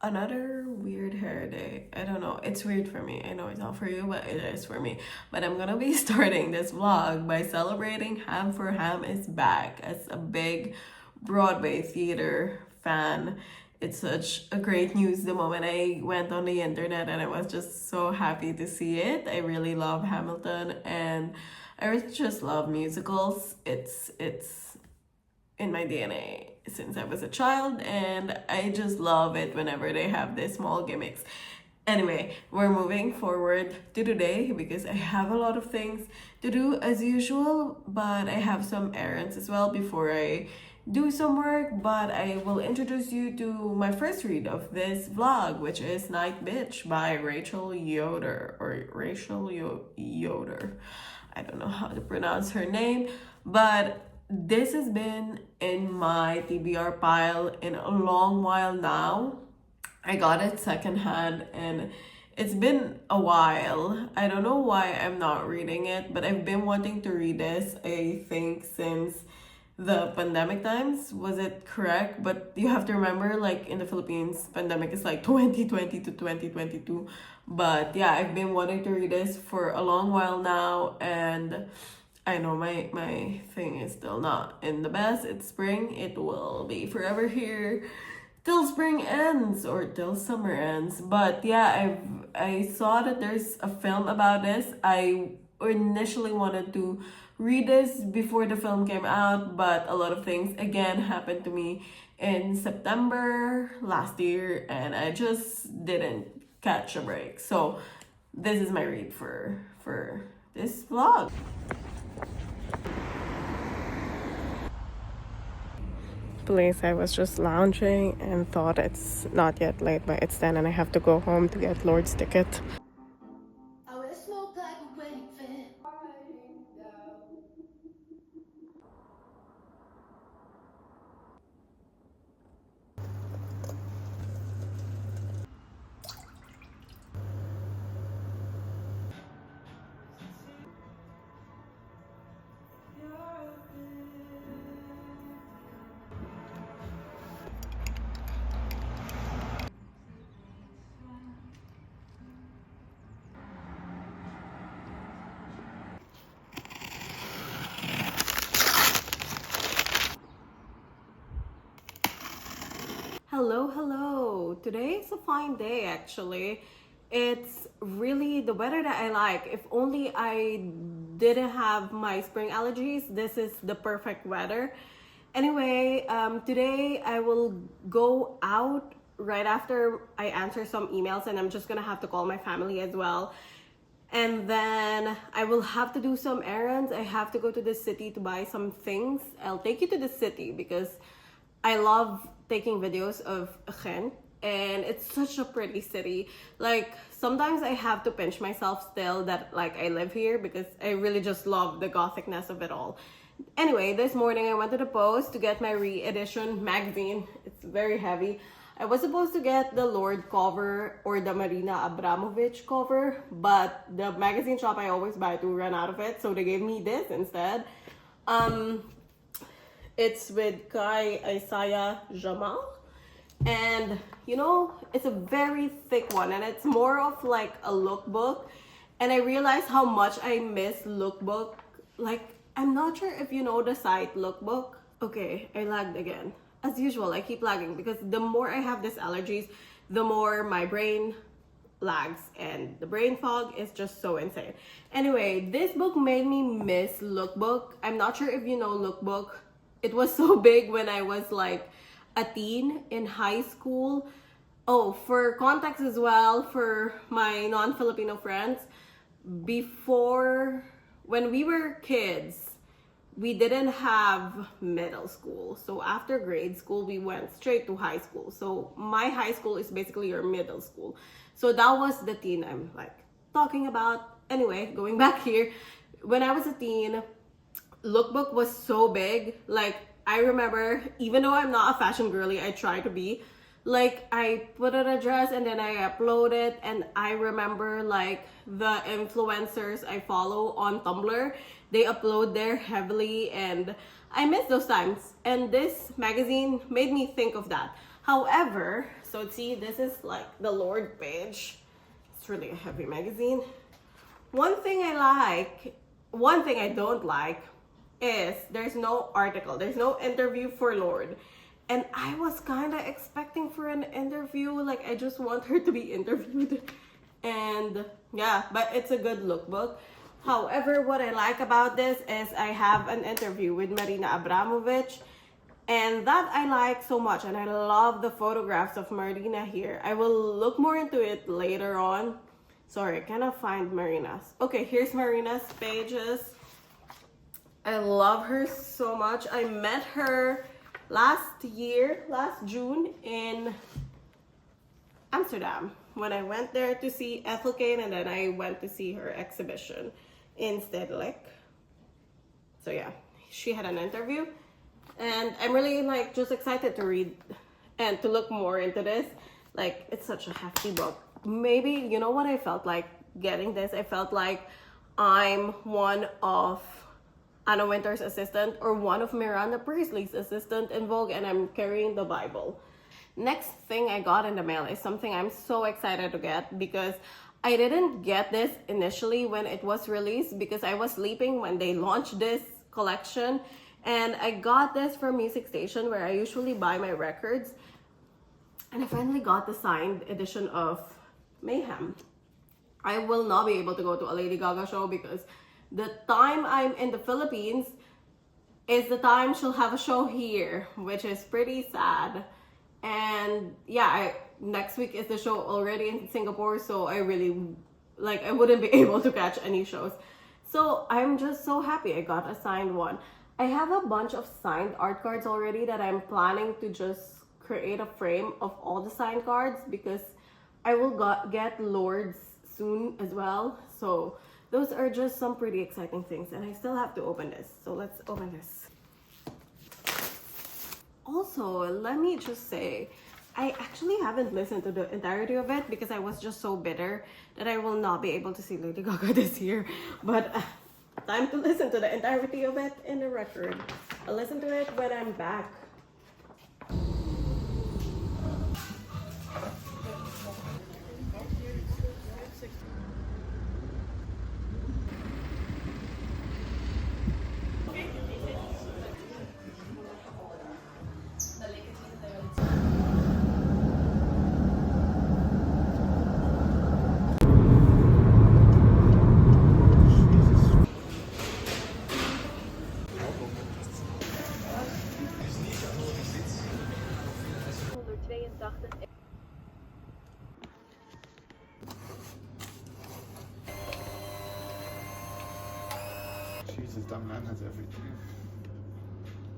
Another weird hair day. I don't know. It's weird for me. I know it's not for you, but it is for me. But I'm gonna be starting this vlog by celebrating Ham for Ham is back. As a big Broadway theater fan, it's such a great news the moment I went on the internet, and I was just so happy to see it. I really love Hamilton, and I really just love musicals. It's in my DNA since I was a child, and I just love it whenever they have these small gimmicks. Anyway, we're moving forward to today because I have a lot of things to do as usual, but I have some errands as well before I do some work. But I will introduce you to my first read of this vlog, which is Nightbitch by Rachel Yoder, or Yoder. I don't know how to pronounce her name, but this has been in my TBR pile in a long while now. I got it secondhand and it's been a while. I don't know why I'm not reading it, but I've been wanting to read this, I think, since the pandemic times. Was it correct? But you have to remember, like, in the Philippines, pandemic is like 2020 to 2022. But yeah, I've been wanting to read this for a long while now, and I know my thing is still not in the best. It's spring. It will be forever here till spring ends or till summer ends. But yeah, I saw that there's a film about this. I initially wanted to read this before the film came out, but a lot of things again happened to me in September last year, and I just didn't catch a break. So this is my read for this vlog. Place I was just lounging and thought it's not yet late, but it's 10 and I have to go home to get Lord's ticket. Hello. Today is a fine day actually. It's really the weather that I like. If only I didn't have my spring allergies, this is the perfect weather. Anyway, today I will go out right after I answer some emails, and I'm just gonna have to call my family as well. And then I will have to do some errands. I have to go to the city to buy some things. I'll take you to the city because I love taking videos of Ghent, and it's such a pretty city. Like, sometimes I have to pinch myself still that like I live here because I really just love the gothicness of it all. Anyway, this morning I went to the post to get my re-edition magazine. It's very heavy. I was supposed to get the Lord cover or the Marina Abramovich cover, but the magazine shop I always buy to ran out of it, so they gave me this instead. It's with Kai Isaiah Jamal, and you know, it's a very thick one, and it's more of like a lookbook. And I realized how much I miss lookbook. Like, I'm not sure if you know the site Lookbook. Okay, I lagged again. As usual, I keep lagging because the more I have these allergies, the more my brain lags, and the brain fog is just so insane. Anyway, this book made me miss Lookbook. I'm not sure if you know Lookbook. It was so big when I was like a teen in high school. Oh, for context as well, for my non-Filipino friends, before, when we were kids, we didn't have middle school. So after grade school, we went straight to high school. So my high school is basically your middle school. So that was the teen I'm like talking about. Anyway, going back here, when I was a teen, Lookbook was so big. Like, I remember, even though I'm not a fashion girly, I try to be. Like, I put on a dress and then I upload it, and I remember like the influencers I follow on Tumblr, they upload there heavily, and I miss those times. And this magazine made me think of that. However, so see, this is like the Lord page. It's really a heavy magazine. One thing I don't like is there's no article, there's no interview for Lord. And I was kind of expecting for an interview, like I just want her to be interviewed. And yeah, but it's a good lookbook. However, what I like about this is I have an interview with Marina Abramovich, and that I like so much, and I love the photographs of Marina here. I will look more into it later on. Sorry, I cannot find Marina's. Okay, here's Marina's pages. I love her so much. I met her last June in Amsterdam, when I went there to see Ethel Kane, and then I went to see her exhibition in Stedelijk. So yeah, she had an interview, and I'm really like just excited to read and to look more into this. Like, it's such a hefty book. Maybe, you know what I felt like getting this? I felt like I'm one of Anna Wintour's assistant or one of Miranda Priestley's assistant in Vogue, and I'm carrying the Bible. Next thing I got in the mail is something I'm so excited to get, because I didn't get this initially when it was released because I was sleeping when they launched this collection, and I got this from Music Station where I usually buy my records, and I finally got the signed edition of Mayhem. I will not be able to go to a Lady Gaga show because the time I'm in the Philippines is the time she'll have a show here, which is pretty sad. And yeah, next week is the show already in Singapore, so I really, like, I wouldn't be able to catch any shows. So I'm just so happy I got a signed one. I have a bunch of signed art cards already that I'm planning to just create a frame of all the signed cards, because I will get Lords soon as well. So those are just some pretty exciting things, and I still have to open this. So let's open this. Also, let me just say, I actually haven't listened to the entirety of it because I was just so bitter that I will not be able to see Lady Gaga this year. But time to listen to the entirety of it in the record. I'll listen to it when I'm back. Jesus, that man has everything.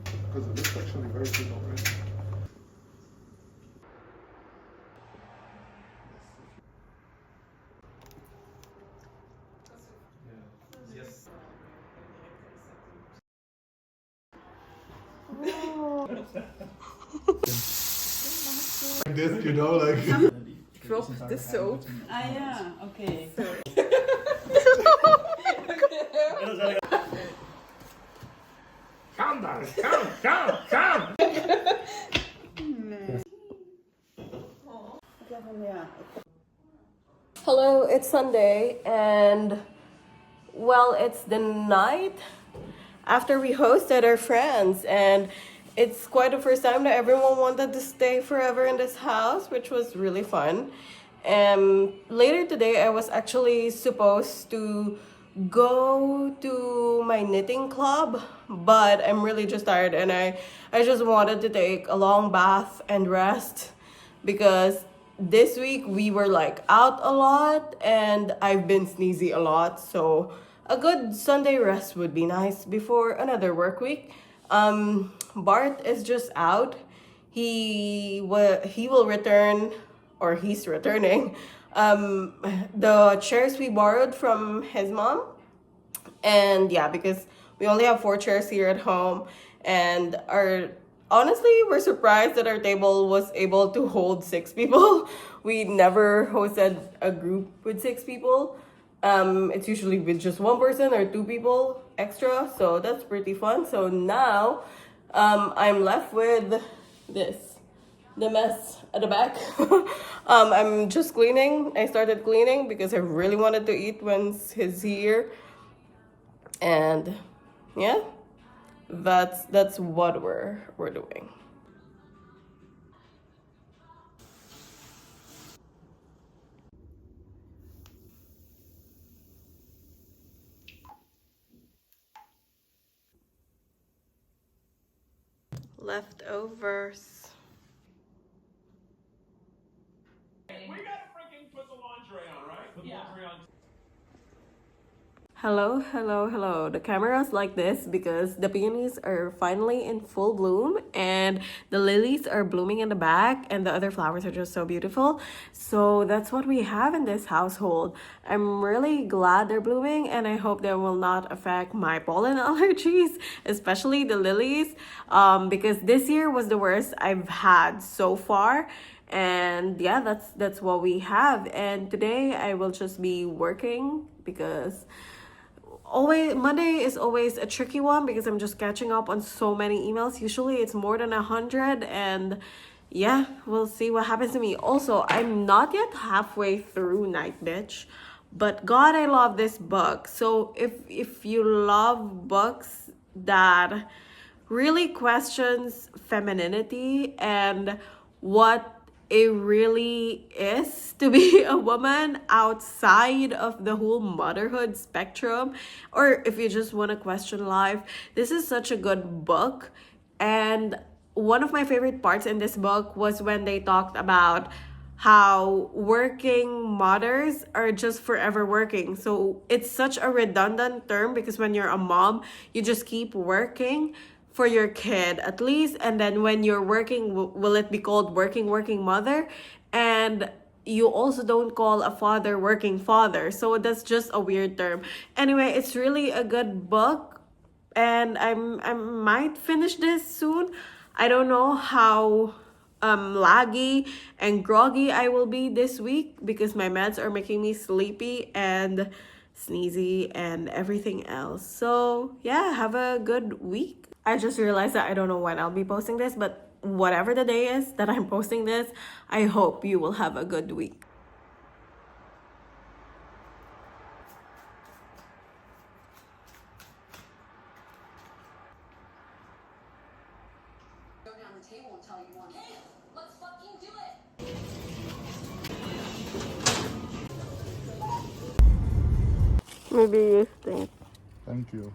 Because it looks actually very good already. Yes. Like this, you know, like. Drop the soap. Ah ja, oké. Come down, come! Hello, it's Sunday, and well, it's the night after we hosted our friends, and it's quite the first time that everyone wanted to stay forever in this house, which was really fun. And later today, I was actually supposed to go to my knitting club, but I'm really just tired, and I just wanted to take a long bath and rest, because this week we were like out a lot and I've been sneezy a lot, so a good Sunday rest would be nice before another work week. Bart is just out. He will return, or he's returning, the chairs we borrowed from his mom. And yeah, because we only have 4 chairs here at home, and honestly, we're surprised that our table was able to hold 6 people. We never hosted a group with 6 people. It's usually with just one person or two people extra, so that's pretty fun. So now I'm left with this, the mess at the back. I'm just cleaning. I started cleaning because I really wanted to eat once he's here. And yeah, that's what we're doing. Leftovers. We gotta freaking put the laundry on, right? Put the laundry on. Hello, hello, hello. The camera's like this because the peonies are finally in full bloom and the lilies are blooming in the back and the other flowers are just so beautiful. So that's what we have in this household. I'm really glad they're blooming and I hope they will not affect my pollen allergies, especially the lilies, because this year was the worst I've had so far. And yeah, that's what we have. And today I will just be working because always Monday is always a tricky one because I'm just catching up on so many emails. Usually it's more than 100, and yeah, we'll see what happens to me. Also, I'm not yet halfway through Nightbitch, but God, I love this book. So if you love books that really questions femininity and what it really is to be a woman outside of the whole motherhood spectrum, or if you just want to question life, this is such a good book. And one of my favorite parts in this book was when they talked about how working mothers are just forever working. So it's such a redundant term because when you're a mom, you just keep working for your kid at least, and then when you're working, will it be called working mother? And you also don't call a father working father, so that's just a weird term. Anyway, it's really a good book and I might finish this soon. I don't know how laggy and groggy I will be this week because my meds are making me sleepy and sneezy and everything else. So yeah, have a good week. I just realized that I don't know when I'll be posting this, but whatever the day is that I'm posting this, I hope you will have a good week. Go down the table and tell you one. Hey, let's fucking do it. Maybe you think. Thank you.